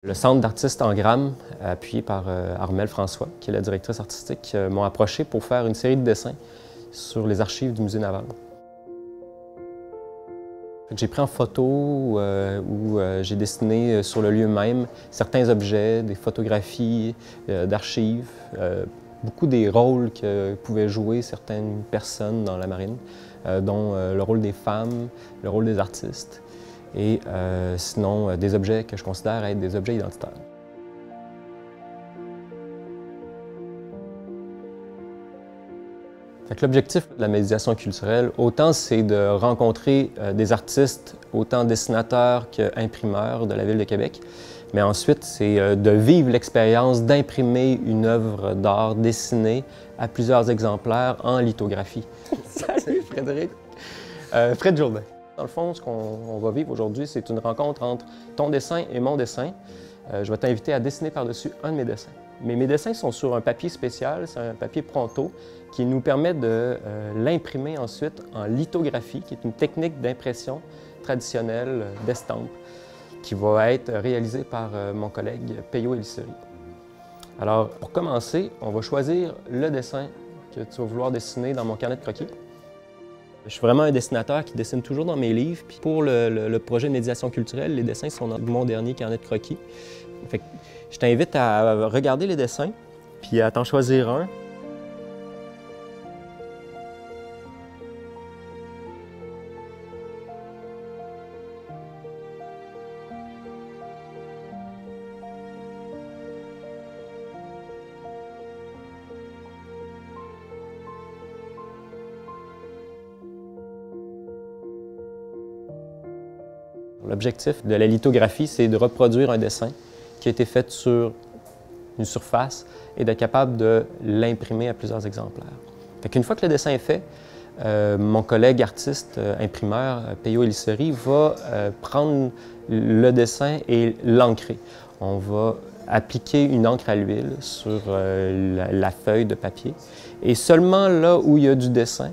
Le Centre d'artistes en grammes, appuyé par Armelle François, qui est la directrice artistique, m'ont approché pour faire une série de dessins sur les archives du Musée naval. J'ai pris en photo où j'ai dessiné sur le lieu même certains objets, des photographies d'archives, beaucoup des rôles que pouvaient jouer certaines personnes dans la marine, dont le rôle des femmes, le rôle des artistes, et sinon des objets que je considère être des objets identitaires. L'objectif de la médiation culturelle, autant c'est de rencontrer des artistes, autant dessinateurs qu'imprimeurs de la Ville de Québec, mais ensuite c'est de vivre l'expérience d'imprimer une œuvre d'art dessinée à plusieurs exemplaires en lithographie. Salut Frédéric! Fred Jourdain. Dans le fond, ce qu'on va vivre aujourd'hui, c'est une rencontre entre ton dessin et mon dessin. Je vais t'inviter à dessiner par-dessus un de mes dessins. Mais mes dessins sont sur un papier spécial, c'est un papier Pronto, qui nous permet de l'imprimer ensuite en lithographie, qui est une technique d'impression traditionnelle d'estampe, qui va être réalisée par mon collègue Peyo Elisseri. Alors, pour commencer, on va choisir le dessin que tu vas vouloir dessiner dans mon carnet de croquis. Je suis vraiment un dessinateur qui dessine toujours dans mes livres. Puis pour le projet de médiation culturelle, les dessins sont dans mon dernier carnet de croquis. Fait que je t'invite à regarder les dessins, puis à t'en choisir un. L'objectif de la lithographie, c'est de reproduire un dessin qui a été fait sur une surface et d'être capable de l'imprimer à plusieurs exemplaires. Une fois que le dessin est fait, mon collègue artiste imprimeur, Peyo Elisseri, va prendre le dessin et l'ancrer. On va appliquer une encre à l'huile sur la feuille de papier et seulement là où il y a du dessin,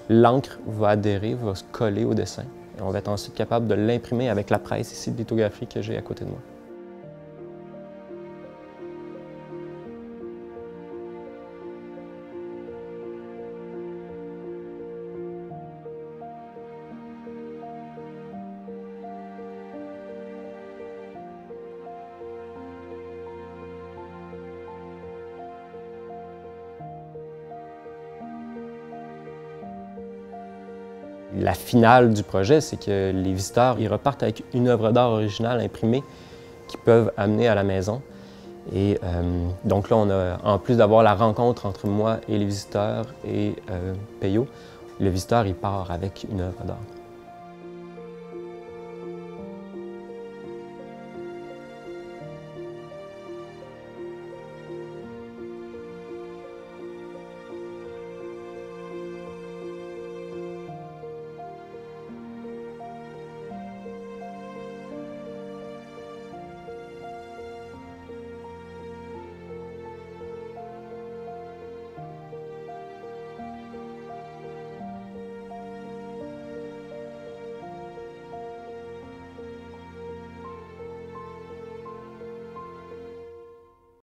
l'encre va adhérer, va se coller au dessin. Et on va être ensuite capable de l'imprimer avec la presse ici de lithographie que j'ai à côté de moi. La finale du projet, c'est que les visiteurs ils repartent avec une œuvre d'art originale imprimée qu'ils peuvent amener à la maison. Et donc là, on a, en plus d'avoir la rencontre entre moi et les visiteurs et Peyo, le visiteur il part avec une œuvre d'art.